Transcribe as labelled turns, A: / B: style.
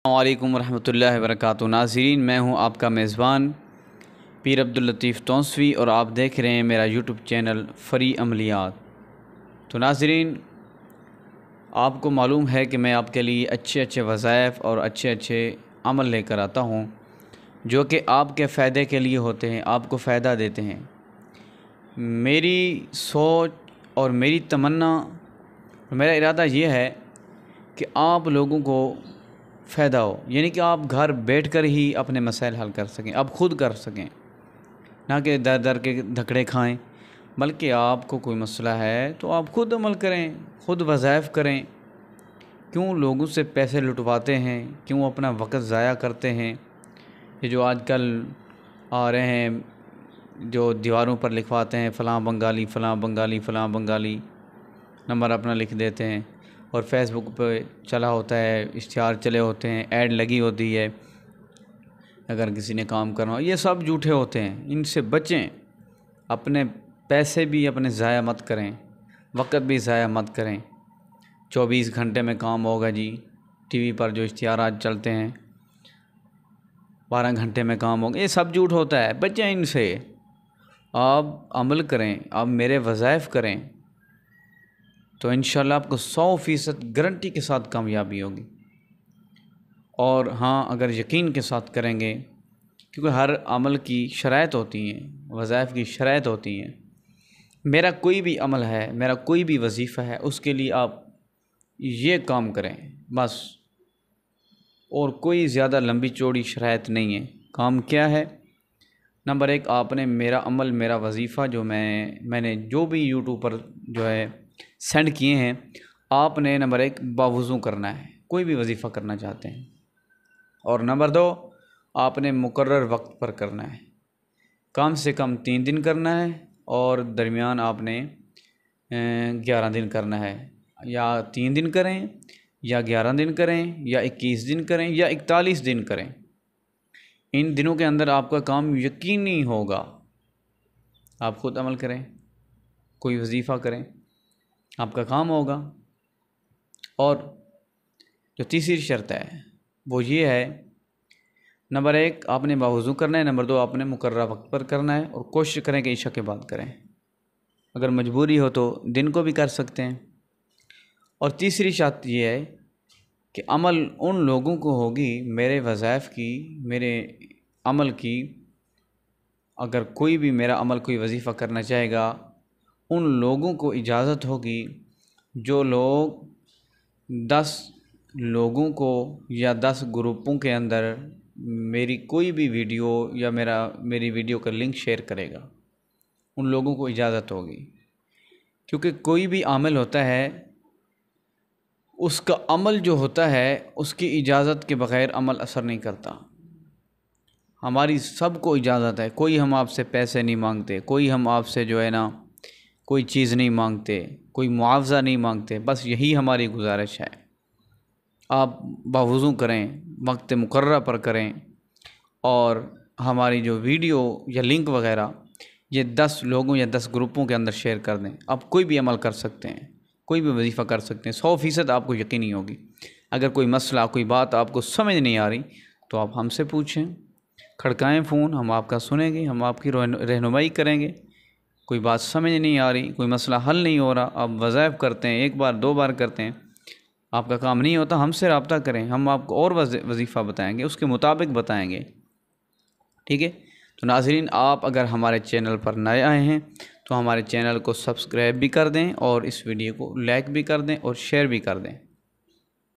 A: अस्सलामुअलैकुम वरहमतुल्लाहि वबरकातुहू। नाज़रीन, मैं हूं आपका मेज़बान पीर अब्दुल लतीफ़ तौंसवी और आप देख रहे हैं मेरा यूट्यूब चैनल फ़री अमलियात। तो नाज़रीन, आपको मालूम है कि मैं आपके लिए अच्छे अच्छे वज़ाइफ और अच्छे अच्छे अमल लेकर आता हूं जो कि आपके फ़ायदे के लिए होते हैं, आपको फ़ायदा देते हैं। मेरी सोच और मेरी तमन्ना और मेरा इरादा ये है कि आप लोगों को फ़ायदा हो, यानी कि आप घर बैठकर ही अपने मसाइल हल कर सकें, आप ख़ुद कर सकें, ना कि दर दर के धक्कड़े खाएं। बल्कि आपको कोई मसला है तो आप ख़ुद अमल करें, ख़ुद वज़ाइफ करें। क्यों लोगों से पैसे लुटवाते हैं, क्यों अपना वक्त ज़ाया करते हैं। ये जो आजकल आ रहे हैं जो दीवारों पर लिखवाते हैं फ़लाँ बंगाली फ़लाँ बंगाली फ़लाँ बंगाली, नंबर अपना लिख देते हैं और फेसबुक पे चला होता है, इश्तिहार चले होते हैं, ऐड लगी होती है अगर किसी ने काम करना हो। ये सब झूठे होते हैं, इनसे बचें। अपने पैसे भी अपने ज़ाया मत करें, वक्त भी ज़ाया मत करें। 24 घंटे में काम होगा जी, टीवी पर जो इश्तिहारात चलते हैं 12 घंटे में काम होगा, ये सब झूठ होता है। बचें इनसे, आप अमल करें, आप मेरे वज़ाइफ करें तो इंशाल्लाह आपको 100% गारंटी के साथ कामयाबी होगी। और हाँ, अगर यकीन के साथ करेंगे, क्योंकि हर अमल की शराइत होती हैं, वज़ाइफ की शराइत होती हैं। मेरा कोई भी अमल है, मेरा कोई भी वजीफ़ा है, उसके लिए आप ये काम करें बस, और कोई ज़्यादा लंबी चौड़ी शराइत नहीं है। काम क्या है? नंबर 1, आपने मेरा अमल, मेरा वजीफ़ा जो मैंने जो भी यूट्यूब पर जो है सेंड किए हैं, आपने नंबर 1 बावुज़ू करना है, कोई भी वजीफ़ा करना चाहते हैं। और नंबर 2, आपने मुकर्रर वक्त पर करना है, कम से कम 3 दिन करना है और दरमियान आपने 11 दिन करना है। या 3 दिन करें या 11 दिन करें या 21 दिन करें या 41 दिन करें, इन दिनों के अंदर आपका काम यकीनी होगा। आप ख़ुद अमल करें, कोई वजीफ़ा करें, आपका काम होगा। और जो तीसरी शर्त है वो ये है, नंबर 1 आपने बावुज़ू करना है, नंबर 2 आपने मुकर्रर वक्त पर करना है और कोशिश करें कि इशा के बाद करें। अगर मजबूरी हो तो दिन को भी कर सकते हैं। और तीसरी शर्त ये है कि अमल उन लोगों को होगी, मेरे वज़ाइफ की, मेरे अमल की, अगर कोई भी मेरा अमल कोई वजीफ़ा करना चाहेगा, उन लोगों को इजाज़त होगी जो लोग 10 लोगों को या 10 ग्रुपों के अंदर मेरी कोई भी वीडियो या मेरी वीडियो का लिंक शेयर करेगा, उन लोगों को इजाज़त होगी। क्योंकि कोई भी अमल होता है, उसका अमल जो होता है उसकी इजाज़त के बग़ैर अमल असर नहीं करता। हमारी सबको इजाज़त है, कोई हम आपसे पैसे नहीं मांगते, कोई हम आपसे जो है ना कोई चीज़ नहीं मांगते, कोई मुआवज़ा नहीं मांगते, बस यही हमारी गुजारिश है। आप बावुज़ू करें, वक्त मुकर्रर पर करें और हमारी जो वीडियो या लिंक वग़ैरह ये 10 लोगों या 10 ग्रुपों के अंदर शेयर कर दें। आप कोई भी अमल कर सकते हैं, कोई भी वजीफ़ा कर सकते हैं, 100% आपको यकीनी होगी। अगर कोई मसला, कोई बात आपको समझ नहीं आ रही तो आप हमसे पूछें, खड़काएं फ़ोन, हम आपका सुनेंगे, हम आपकी रहनुमाई करेंगे। कोई बात समझ नहीं आ रही, कोई मसला हल नहीं हो रहा, आप वज़ाइफ करते हैं, 1 बार 2 बार करते हैं, आपका काम नहीं होता, हमसे रब्ता करें, हम आपको और वजीफ़ा बताएंगे, उसके मुताबिक बताएंगे। ठीक है? तो नाज़रीन, आप अगर हमारे चैनल पर नए आए हैं तो हमारे चैनल को सब्सक्राइब भी कर दें और इस वीडियो को लाइक भी कर दें और शेयर भी कर दें।